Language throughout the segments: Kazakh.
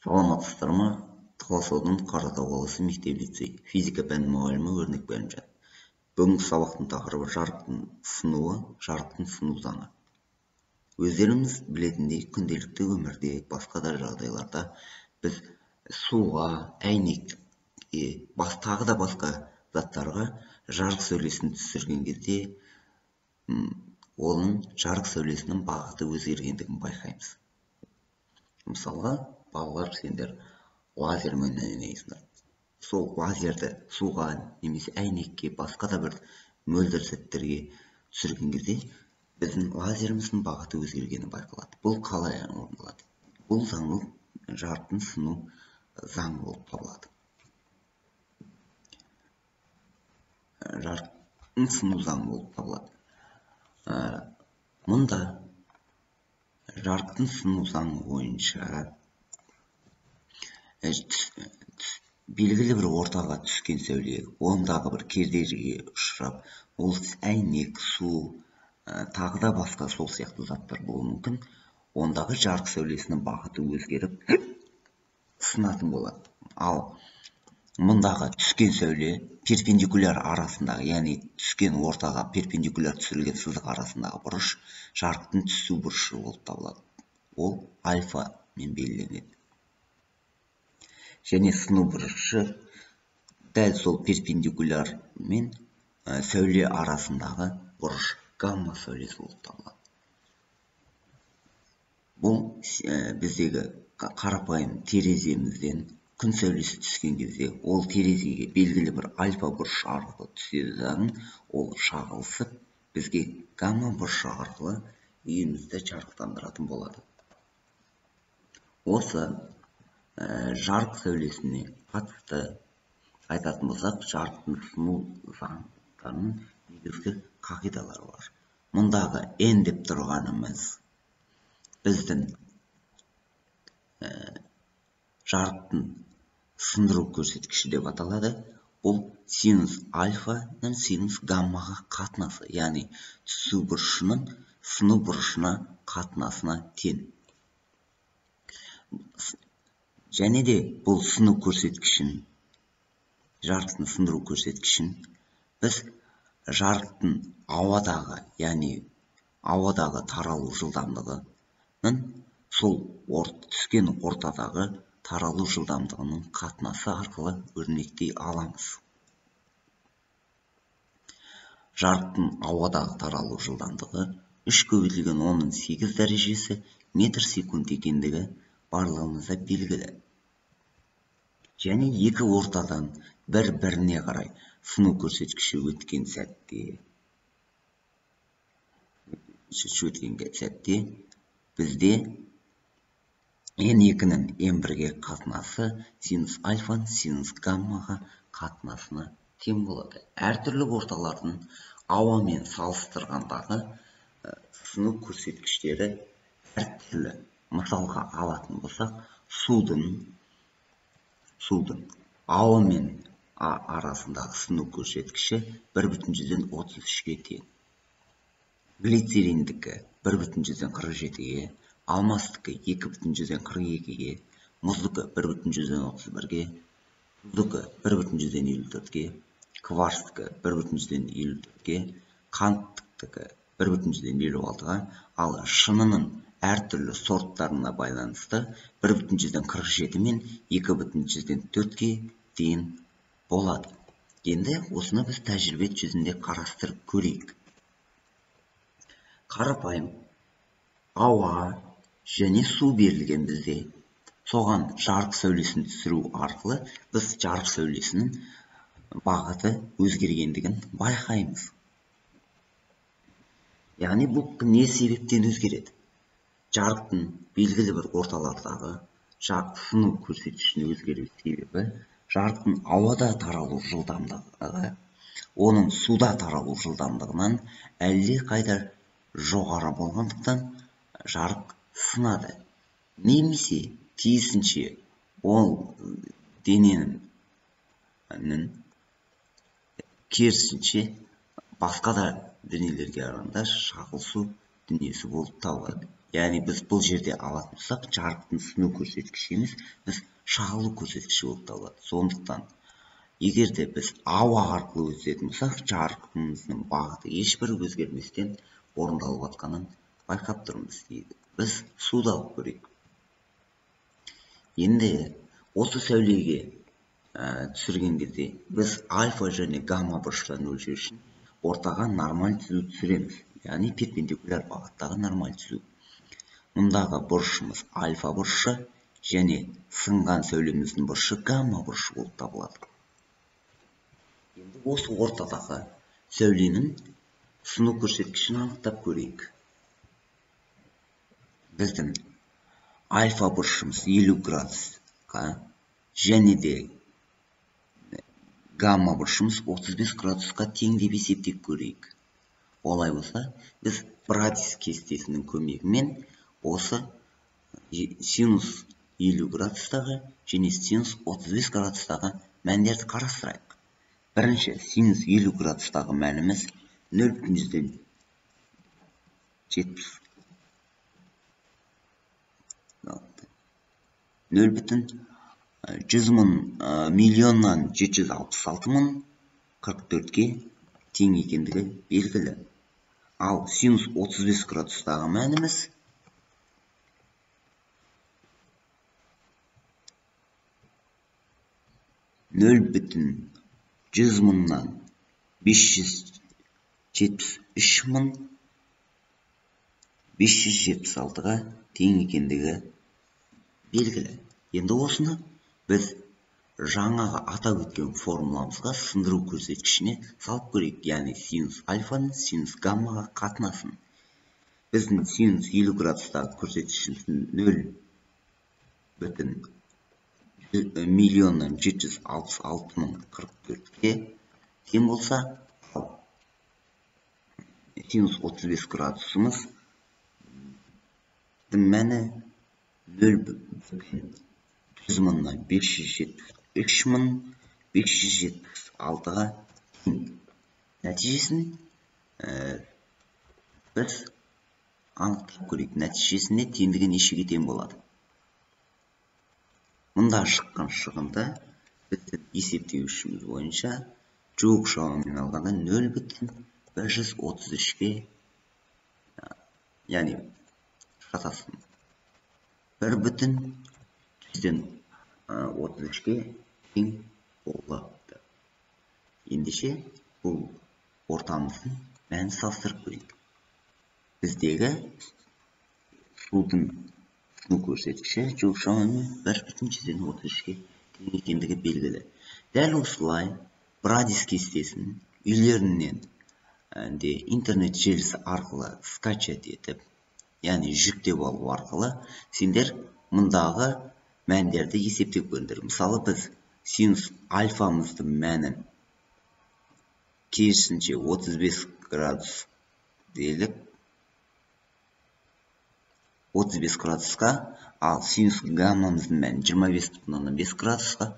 Саламатсыздар ма? Талас-Ауданы Қаратау қаласы мектеп-лицей физика пәні мұғалімі Өрнек Бәлімжан. Бүгінгі сабақтың тақырыбы жарықтың сынуы, жарықтың сыну заңы. Өздеріңіз білетіндей, күнделікті өмірде, басқа да жағдайларда біз суға, әйнекке, тағы да басқа заттарға жарық сәулесін түсірген кезде, оның жарық сәулесінің бағыты өзгергендігін байқаймыз. Мысалға, балалар, сендер лазермен ойнайсыңдар. Сол лазерді суға немесе әйнекке, басқа да бір мөлдір заттарға түсірген кезде біздің лазеріміздің бағыты өзгергені байқалады. Бұл қалай орындалады? Бұл заңы жарықтың сыну заңы болып табылады. Жарықтың сыну заңы болып табылады. Мұнда жарықтың сыну заңы бойынша белгілі бір ортаға түскен сәуле, ондағы бір кедергіге ұшырап, ол әйнек, су, тағы да басқа сол сияқты заттар болуы мүмкін. Ондағы жарық сәулесінің бағыты өзгеріп, сынатын болады. Ал мұндағы түскен сәуле перпендикуляр арасындағы, яғни түскен ортаға перпендикуляр түсірілген сызық арасындағы бұрыш жарықтың түсу бұрышы болып табылады. Ол альфа мен белгіленеді. Және сыну бұрышы дәл сол перпендикуляр мен сәуле арасындағы бұрыш гамма сәулесі болып табылады. Бұл біздегі қарапайым тереземізден күн сәулесі түскен кезде, ол терезеге белгілі бір альфа бұрыш арқылы түседі, ол шағылысып, бізге гамма бұрышы арқылы үйімізді жарықтандыратын болады. Осы жарық сәулесіне қатысты айтатын болсақ, жарықтың сыну заңдарының негізгі қағидалары бар. Мұндағы n деп тұрғанымыз біздің жарықтың сындыру көрсеткіші деп аталады. Бұл синус альфаның синус гаммаға қатынасы, яғни түсу бұрышының сыну бұрышына қатынасына тең. Және де бұл сыну көрсеткішін, жарықтың сындыру көрсеткішін біз жарықтың ауадағы, яғни ауадағы таралу жылдамдығының сол түскен ортадағы таралу жылдамдығының қатынасы арқылы өрнектей аламыз. Жарықтың ауадағы таралу жылдамдығы 3 көбейтілген 10-8 дәрежесі метр секунд екендігі барлығымызда белгілі. Және екі ортадан бір-біріне қарай сыну көрсеткіші өткен сәтте бізде n2-нің n1-ге қатынасы синус альфаның синус гаммаға қатынасына тең болады. Әртүрлі орталардың ауамен салыстырғандағы сыну көрсеткіштері әртүрлі. Мысалға алатын болсақ, судың ауамен арасындағы сыну көрсеткіші 1,33-ге тең. Глицериндікі 1,47-ге, алмастікі 2,42-ге, мұздікі 1,31-ге, тұздікі 1,54-ге, кварцтікі 1,54-ге, қанттікі 1,56-ға, ал шынының әртүрлі сорттарына байланысты 1,47 мен 2,4-ге дейін болады. Енді осыны біз тәжірибе жүзінде қарастырып көрейік. Қарапайым ауа және су берілген бізде. Соған жарық сәулесін түсіру арқылы біз жарық сәулесінің бағыты өзгергендігін байқаймыз. Яғни бұл не себептен өзгереді? Жарықтың белгілі бір орталардағы сыну көрсеткішінің өзгеру себебі жарықтың ауада таралу жылдамдығы оның суда таралу жылдамдығынан әлде қайда жоғары болғандықтан жарық сынады. Немесе тиісінше ол дененің керісінше басқа да денелерге арасында шағылысу дүниесі болып табылады. Яғни біз бұл жерде алатын болсақ, жарықтың сыну көрсеткіші емес, біз шағылу көрсеткіші болып табылады. Сондықтан, егер де біз ауа арқылы өтетін болсақ, жарықтың бағыты ешбір өзгерместен орындалып жатқанын байқап тұрмыз дейді. Біз суды алып көрейік. Енді осы сәулеге түсірген кезде біз альфа және гамма бұрыштарын өлшеу үшін ортаға нормаль түзу түсіреміз. Яғни перпендикуляр бағыттағы нормаль түзу. Мұндағы бұрышымыз альфа бұрышы және сынған сәулеміздің бұрышы гамма бұрышы болып табылады. Енді осы ортадағы сәуленің сыну көрсеткішін анықтап көрейік. Біздің альфа бұрышымыз 50 градусқа және де гамма бұрышымыз 35 градусқа тең деп есептеп көрейік. Олай болса, біз Брадис кестесінің көмегімен осы синус 50 градустағы және синус 35 градустағы мәндерді қарастырайық. Бірінші, синус 50 градустағы мәніміз 0,70 миллионнан 766,044-ге тең екендігі белгілі. Ал синус 35 градустағы мәніміз 0,573,576-ға тең екендігі белгілі. Енді осыны біз жаңағы атап өткен формуламызға сындыру көрсеткішіне салып көрейік. Яғни синус альфаның синус гаммаға қатынасын. Біздің синус 50 градустағы көрсеткішіміз 0,766,044-ге тең болса, синус 35 градусымыз мәні 0,573,576-ға тең. Нәтижесін біз анықтап көрейік. Нәтижесінде теңдігі нешеге тең болады? Мұнда шыққан шығынды біздің есептеуішіміз бойынша жуық шамамен алғанда 0,133-ге, яғни шатасын 1,133-ге тең болады. Ендеше бұл ортамыздың мәнін салыстырып көрейік. Біздегі судың сыну көрсеткіші жуық шамамен 1,133-ге тең екендігі белгілі. Дәл осылай Брадис кестесін үйлерінен интернет желісі арқылы скачать етіп, яғни жүктеп алу арқылы сендер мұндағы мәндерді есептеп көріңдер. Мысалы, біз синус альфамыздың мәнін керісінше 35 градус делік 35 градусқа, ал синус гаммамыздың мәнін 25,5 градусқа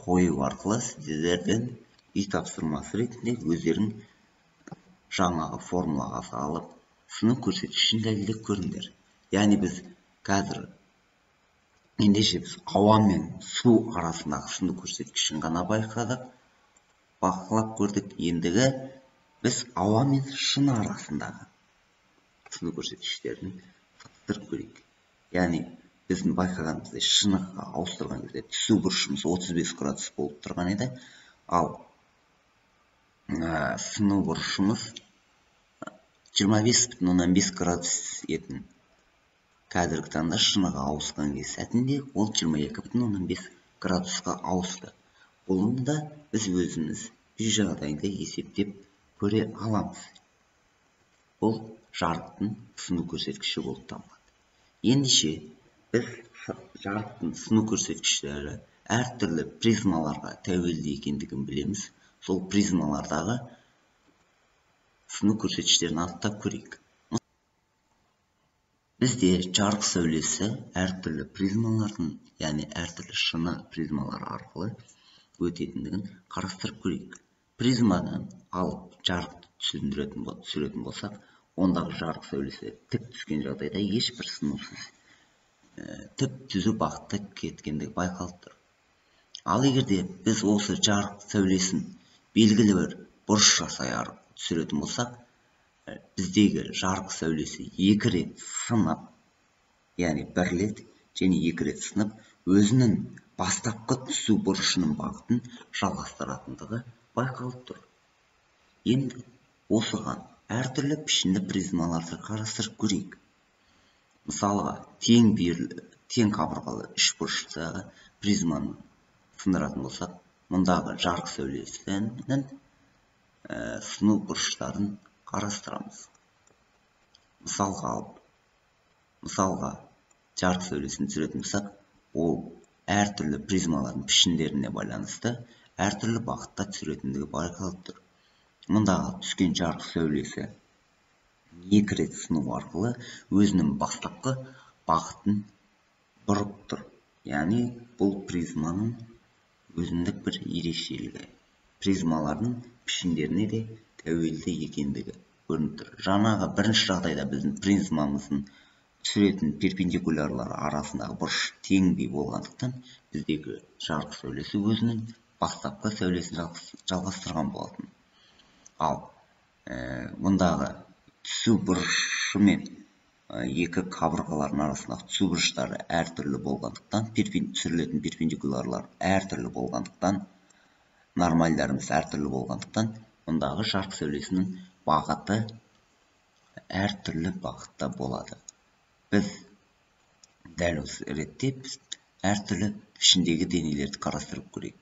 қою арқылы сіздерден үй тапсырмасы ретінде өздерің жаңағы формулаға салып, сыну көрсеткішін дәлелдеп көріңдер. Яғни біз қазір ендеше біз ауа мен су арасындағы сыну көрсеткішін ғана бақылап көрдік. Ендігі біз ауа мен шыны арасындағы сыну көрсеткіштерін салыстырып көрейік. Яғни біздің байқағанымыздай шыныға ауыстырған кезде түсу бұрышымыз 35 градус болып тұрған еді, ал сыну бұрышымыз 25,5 градус етін. Қазіргі таңда шыныға ауысқан сәтінде ол 22,5 градусқа ауысты. Бұны да біз өзіміз үй жағдайында есептеп көре аламыз. Бұл жарықтың сыну көрсеткіші болып табылады. Ендеше біз жарықтың сыну көрсеткіштері әртүрлі призмаларға тәуелді екендігін білеміз. Сол призмалардағы сыну көрсеткіштерін анықтап көрейік. Бізде жарық сәулесі әртүрлі призмалардың, яғни әртүрлі шыны призмалар арқылы өтетіндігін қарастырып көрейік. Призмадан алып жарықты түсіретін болсақ, ондағы жарық сәулесі тік түскен жағдайда ешбір сынусыз түп түзу бағытта кеткендігі байқалып тұр. Ал егерде біз осы жарық сәулесін белгілі бір бұрыш жасай түсіретін болсақ, біздегі жарық сәулесі екі рет сынып, яғни бір рет және екі рет сынып, өзінің бастапқы түсу бұрышының бағытын жалғастыратындығы байқалып тұр. Енді осыған әртүрлі пішінді призмаларды қарастырып көрейік. Мысалға, тең қабырғалы үшбұрыштағы призманы сындыратын болсақ, мұндағы жарық сәулесінің сыну бұрыштарын қарастырамыз. Мысалға, жарық сәулесін түсіретін болсақ, ол әртүрлі призмалардың пішіндеріне байланысты әртүрлі бағытта түсіретіндігі байқалып тұр. Мұндағы түскен жарық сәулесі екі рет сыну арқылы өзінің бастапқы бағытын бұрып тұр. Яғни бұл призманың өзіндік бір ерекшелігі. Призмалардың пішіндеріне де тәуелді екендігі көрініп тұр. Жаңағы бірінші жағдайда біздің призмамыздың түсіретін перпендикулярлар арасындағы бұрыш теңдей болғандықтан, біздегі жарық сәулесі өзінің бастапқы сәулесін жалғастырған болатын. Ал мұндағы түсу бұрышы мен екі қабырғалардың арасындағы түсу бұрыштары әртүрлі болғандықтан, түсірілетін перпендикулярлар әртүрлі болғандықтан, нормальдарымыз әртүрлі болғандықтан, мұндағы жарық сәулесінің бағыты әртүрлі бағытта болады. Біз дәл осы ретте әртүрлі пішіндегі денелерді қарастырып көрейік.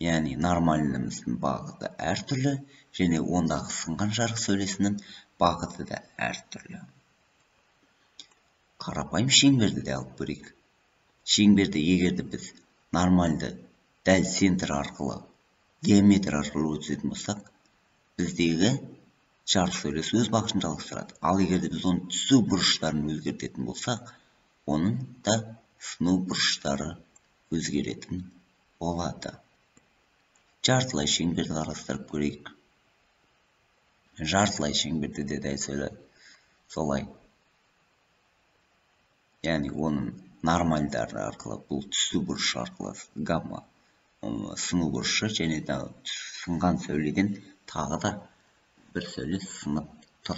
Яғни нормальнымыздың бағыты әртүрлі, және ондағы сынған жарық сәулесінің бағыты да әртүрлі. Қарапайым шеңберді де алып көрейік. Шеңберді егерде біз нормальды дәл центр арқылы, диаметр арқылы өтетін болсақ, біздегі жарық сәулесі өз бағытын жалғастырады. Ал егерде біз оның түсу бұрыштарын өзгертетін болсақ, оның да сыну бұрыштары өзгеретін болады. Жартылай шеңберді қарастырып көрейік. Жартылай шеңберді де дәл солай. Яғни оның нормальдары арқылы, бұл түсу бұрышы арқылы гамма сыну бұрышы, және де сынған сәуледен тағы да бір сәуле сынып тұр.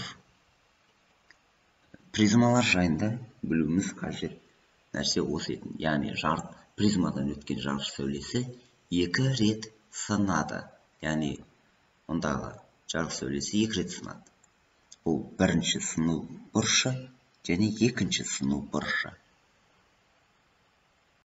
Призмалар жайында білуіміз қажет нәрсе осы еді. Яғни призмадан өткен жарық сәулесі екі рет сынады. Яғни ондағы жарық сәулесі екі рет сынады. Бұл бірінші сыну бұрышы және екінші сыну бұрышы.